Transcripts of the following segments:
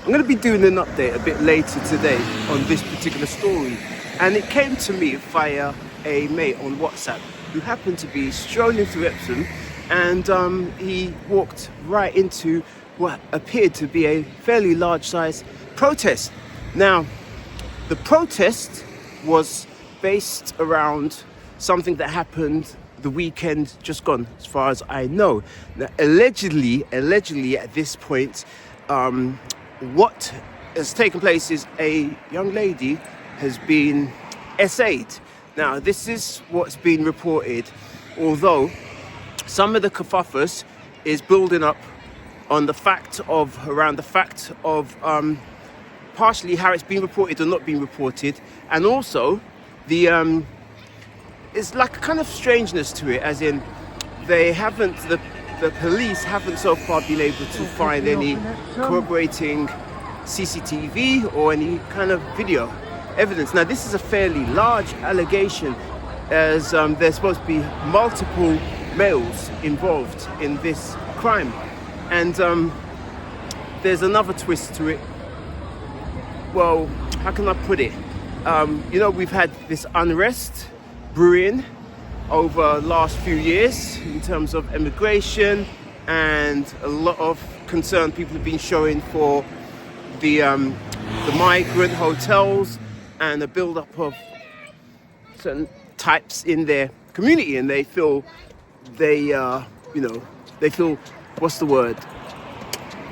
I'm going to be doing an update a bit later today on this particular story, and it came to me via a mate on WhatsApp who happened to be strolling through Epsom, and he walked right into what appeared to be a fairly large-sized protest. Now, the protest was based around something that happened the weekend just gone, as far as I know. Now, allegedly at this point, what has taken place is a young lady has been essayed. Now, this is what's been reported, although some of the kerfuffle is building up on the fact of partially how it's been reported or not been reported, and also the it's like a kind of strangeness to it, as in the police haven't so far been able to find any corroborating CCTV or any kind of video evidence. Now, this is a fairly large allegation, as there's supposed to be multiple males involved in this crime, and there's another twist to it. Well, how can I put it? We've had this unrest brewing over the last few years in terms of immigration, and a lot of concern people have been showing for the migrant hotels and the build-up of certain types in their community, and they feel what's the word,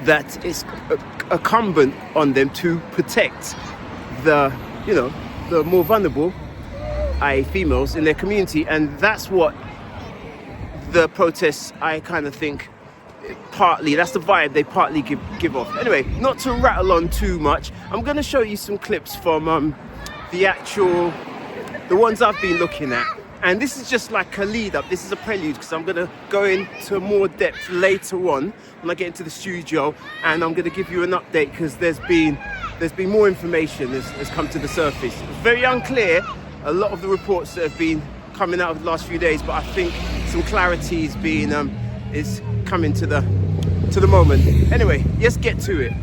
that it's incumbent on them to protect the more vulnerable, i.e. females in their community. And that's what the protests, I kind of think, partly, that's the vibe they partly give off. Anyway, not to rattle on too much, I'm going to show you some clips from the ones I've been looking at. And this is just like a lead up, this is a prelude, because I'm going to go into more depth later on when I get into the studio, and I'm going to give you an update, because there's been more information that's come to the surface. It's very unclear, a lot of the reports that have been coming out of the last few days, but I think some clarity is coming to the moment. Anyway, let's get to it.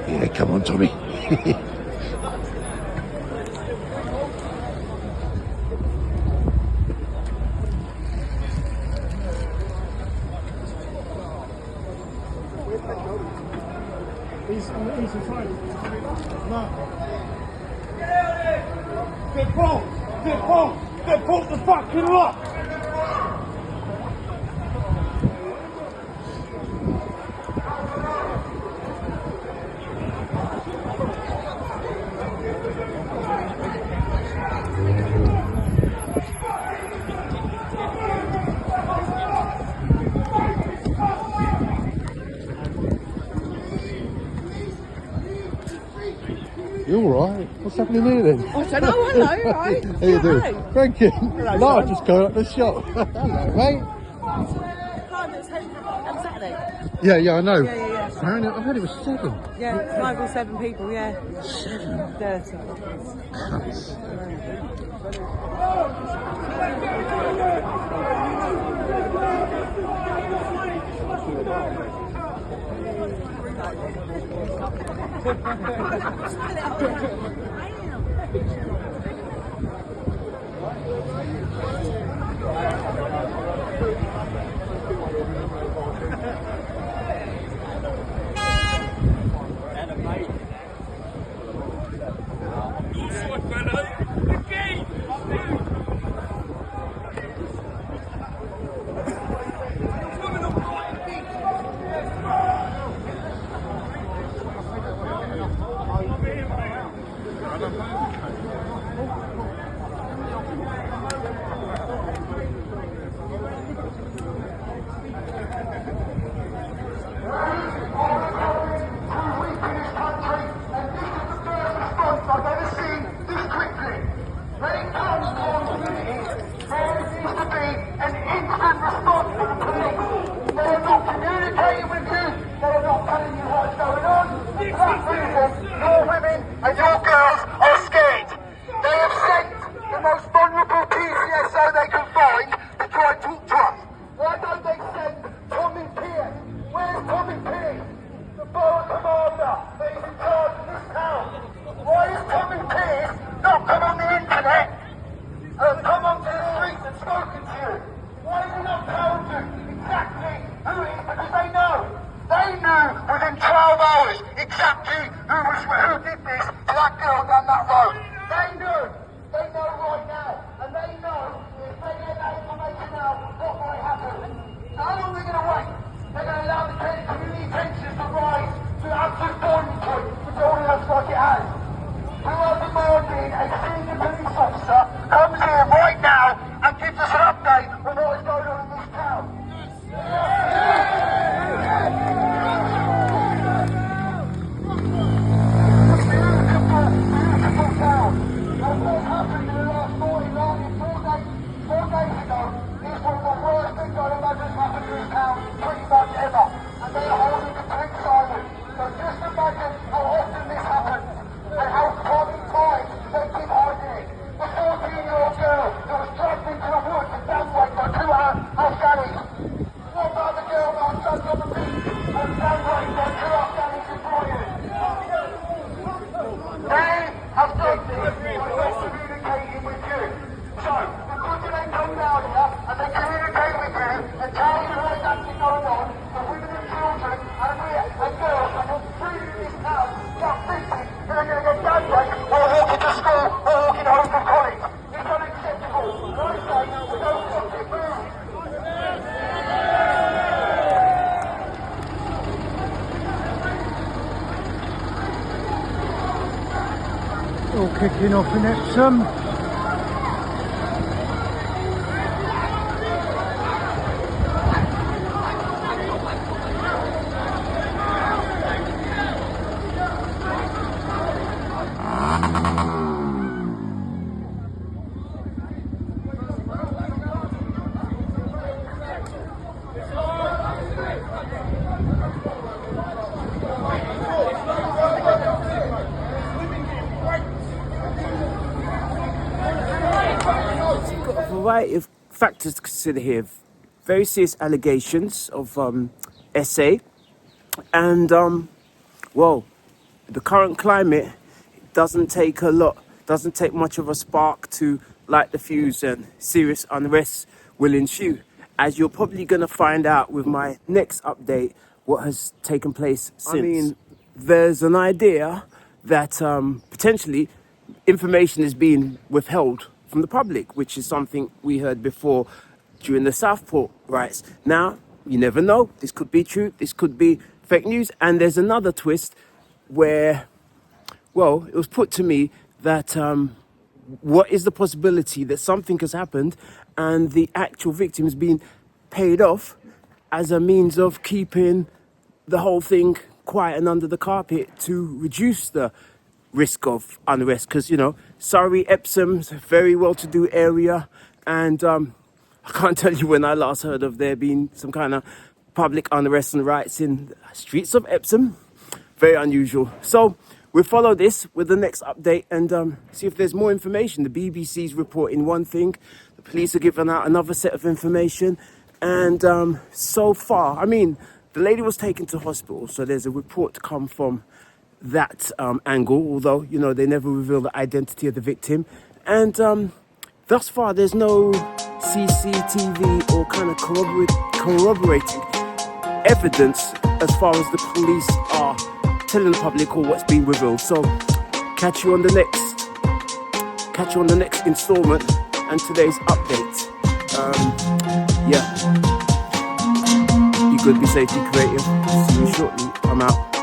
Yeah, come on, Tommy. They pulled the fucking lock! You alright? What's happening here then? I don't know, hello, right? How you doing? Hello. Frankie? Hello, No, I son. just got up the shop. Hello, mate. On Saturday? Yeah, I know. Yeah. I heard it was 7. Yeah, 5 or 7 people, yeah. 7? Dirty. Cunts. 12 hours exactly who did this to that girl down that road. They know right now, and they know if they get that information now, what might happen. So how long are they going to wait? They're going to allow the community tensions to rise to absolute boiling point, which already looks like it has. We are demanding a senior police officer comes here right now and gives us an update on what is going on in this town. Beautiful town. And what happened in the last 4 days ago is one of the worst things I'd imagine happened in this town pretty much ever. And they are holding complete silence. So just imagine how often this happens and how time they keep hiding it. The 14-year-old girl that was dragged into the woods and downweight by 2 Afghanis. What about the girl that was dragged on the beach and downweight by 2 Afghanis employers? They have done this by not communicating with you. So, because they come down here and they communicate with you and tell you what's actually going on, the women and children and girls are not free in this town, just thinking that they're going to get downweight or walking to school or walking home from college. It's unacceptable. And I say, we don't fucking move. All kicking off in Epsom. Variety of factors to consider here. Very serious allegations of SA, and well, the current climate doesn't take much of a spark to light the fuse, and serious unrest will ensue, as you're probably going to find out with my next update what has taken place since. I mean, there's an idea that potentially information is being withheld from the public, which is something we heard before during the Southport riots. Now, you never know. This could be true. This could be fake news. And there's another twist where, well, it was put to me that what is the possibility that something has happened and the actual victim has been paid off as a means of keeping the whole thing quiet and under the carpet to reduce the risk of unrest, because, you know, Surrey, Epsom's a very well-to-do area, and I can't tell you when I last heard of there being some kind of public unrest and riots in the streets of Epsom. Very unusual. So we'll follow this with the next update and see if there's more information. The BBC's reporting one thing, the police are giving out another set of information, and so far, I mean, the lady was taken to hospital, so there's a report to come from that angle, although, you know, they never reveal the identity of the victim, and thus far there's no CCTV or kind of corroborating evidence as far as the police are telling the public or what's being revealed. So catch you on the next installment and today's update. Yeah, be good, be safe, be creative. See you shortly. I'm out.